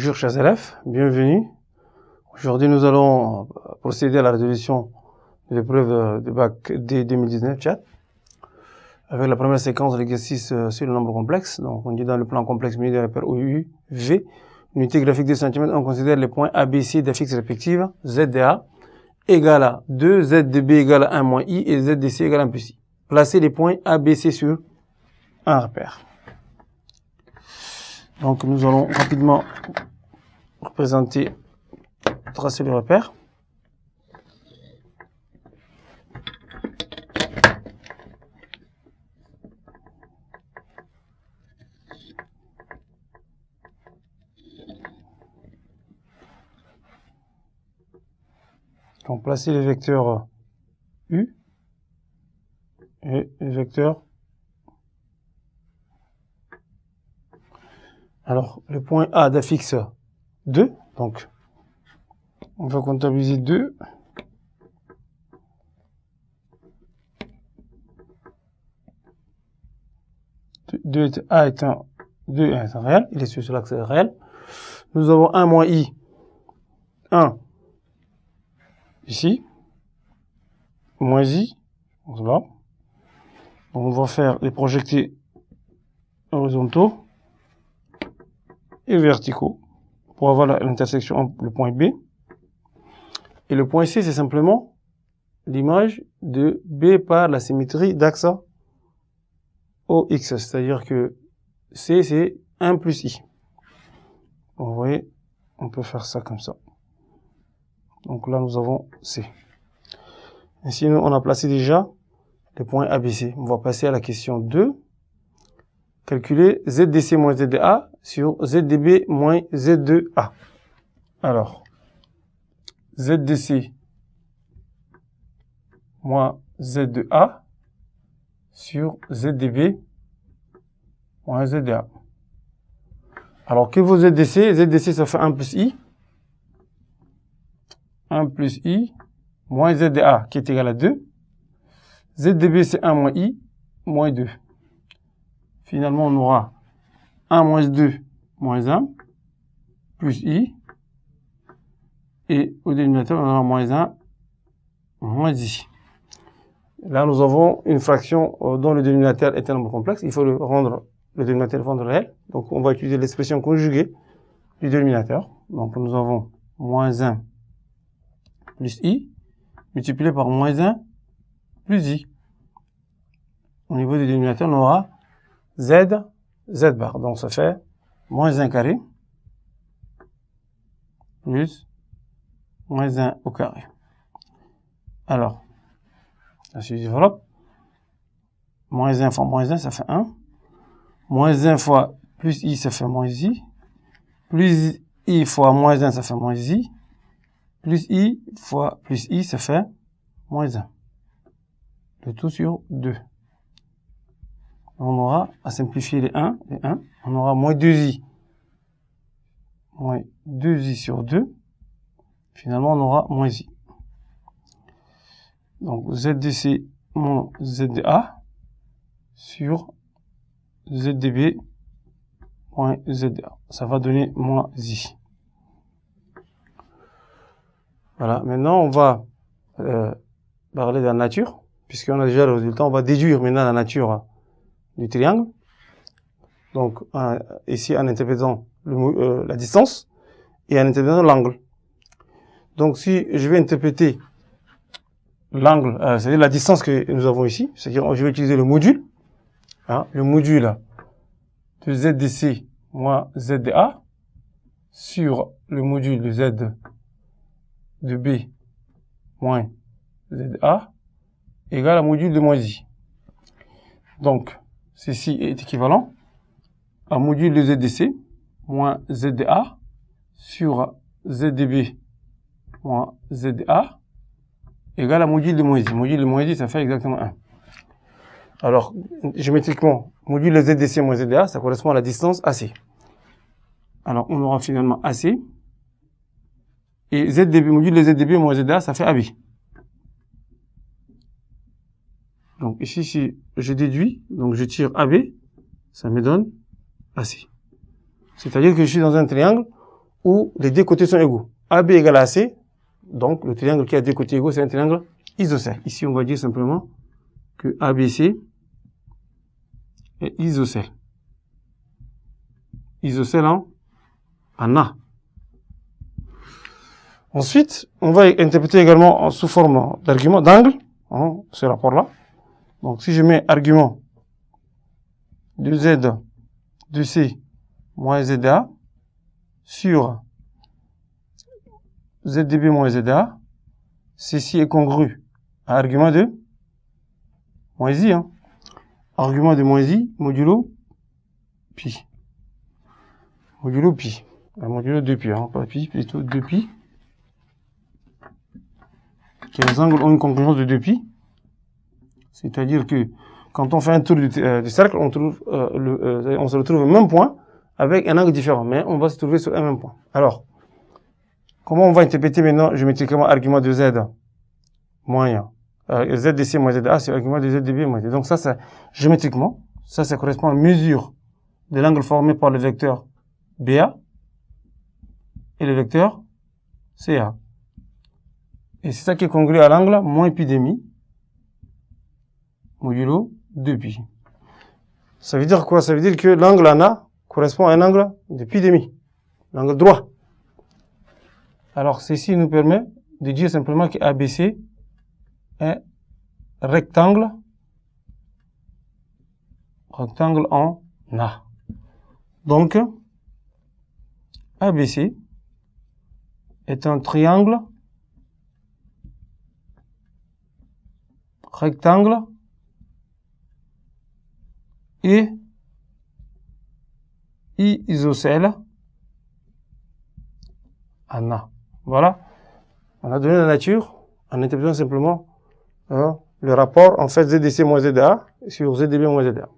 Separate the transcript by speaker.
Speaker 1: Bonjour chers élèves, bienvenue. Aujourd'hui nous allons procéder à la résolution de l'épreuve de bac D 2019 chat avec la première séquence de l'exercice sur le nombre complexe. Donc on dit dans le plan complexe muni des repères OU, V, unité graphique de centimètres, on considère les points ABC d'affixes respectives Z de A égale à 2, Z de B égale à 1 moins I et Z de C égale à 1 plus I. Placez les points ABC sur un repère. Donc nous allons rapidement tracer le repère. Donc placer le vecteur U et le vecteur. Alors le point A d'affixe 2, donc on va comptabiliser 2. A étant 2 étant réel, il est sur l'axe réel. Nous avons 1 moins I, 1 ici, moins I, là. On va faire les projetés horizontaux et verticaux pour avoir l'intersection entre le point B. Et le point C, c'est simplement l'image de B par la symétrie d'axe OX, c'est-à-dire que C, c'est 1 plus I. Donc, vous voyez, on peut faire ça comme ça. Donc là, nous avons C. Ainsi, on a placé déjà les points ABC. On va passer à la question 2. Calculer ZDC moins ZDA sur ZDB moins Z2A. Alors, ZDC moins Z2A sur ZDB moins ZDA. Alors, que vaut ZDC? ZDC, ça fait 1 plus I. 1 plus I moins ZDA qui est égal à 2. ZDB, c'est 1 moins I moins 2. Finalement, on aura 1 moins 2 moins 1 plus I. Et au dénominateur, on aura moins 1 moins I. Là, nous avons une fraction dont le dénominateur est un nombre complexe. Il faut le dénominateur rendre réel. Donc, on va utiliser l'expression conjuguée du dénominateur. Donc, nous avons moins 1 plus I multiplié par moins 1 plus I. Au niveau du dénominateur, on aura Z bar. Donc, ça fait moins 1 carré plus moins 1 au carré. Alors, la suite développe. Moins 1 fois moins 1, ça fait 1. Moins 1 fois plus I, ça fait moins I. Plus I fois moins 1, ça fait moins I. Plus I fois plus I, ça fait moins 1. Le tout sur 2. On aura, à simplifier les 1, on aura moins 2i. Moins 2i sur 2. Finalement, on aura moins i. Donc, ZDC moins ZDA sur ZDB moins ZDA. Ça va donner moins i. Voilà. Maintenant, on va parler de la nature. Puisqu'on a déjà le résultat, on va déduire maintenant la nature du triangle. Donc, ici, en interprétant la distance et en interprétant l'angle. Donc, si je vais interpréter l'angle, c'est-à-dire la distance que nous avons ici, c'est-à-dire je vais utiliser le module, le module de ZDC moins ZDA sur le module de Z de B moins ZA égale à module de moins I. Donc, ceci est équivalent à module de ZDC moins ZDA sur ZDB moins ZA égale à module de moins I. Module de moins I, ça fait exactement 1. Alors, géométriquement, module de ZDC moins ZDA, ça correspond à la distance AC. Alors, on aura finalement AC. Et ZDB, module de ZDB moins ZDA, ça fait AB. Donc ici, si je déduis, donc je tire AB, ça me donne AC. C'est-à-dire que je suis dans un triangle où les deux côtés sont égaux. AB égale à AC, donc le triangle qui a deux côtés égaux, c'est un triangle isocèle. Ici, on va dire simplement que ABC est isocèle. Isocèle en A. Ensuite, on va interpréter également sous forme d'argument d'angle, ce rapport-là. Donc, si je mets argument de Z, de C, moins ZA, sur ZDB moins ZA, ceci est congru à argument de moins I, argument de moins I, modulo pi. Modulo pi. Modulo 2pi, pas pi, plutôt 2pi. Les angles ont une congruence de 2pi. C'est-à-dire que quand on fait un tour du cercle, on se retrouve au même point avec un angle différent, mais on va se trouver sur un même point. Alors, comment on va interpréter maintenant géométriquement argument de Z moins ZDC moins ZA, c'est l'argument de ZDB moins Z. Donc ça, c'est géométriquement, ça correspond à mesure de l'angle formé par le vecteur BA et le vecteur CA. Et c'est ça qui est congru à l'angle moins pi demi modulo 2pi. Ça veut dire quoi? Ça veut dire que l'angle en A correspond à un angle de pi demi, l'angle droit. Alors, ceci nous permet de dire simplement que ABC est rectangle en A. Donc, ABC est un triangle rectangle et isocèle en A. Voilà. On a donné la nature en interprétant simplement le rapport en fait ZDC moins ZA sur ZDB moins ZA.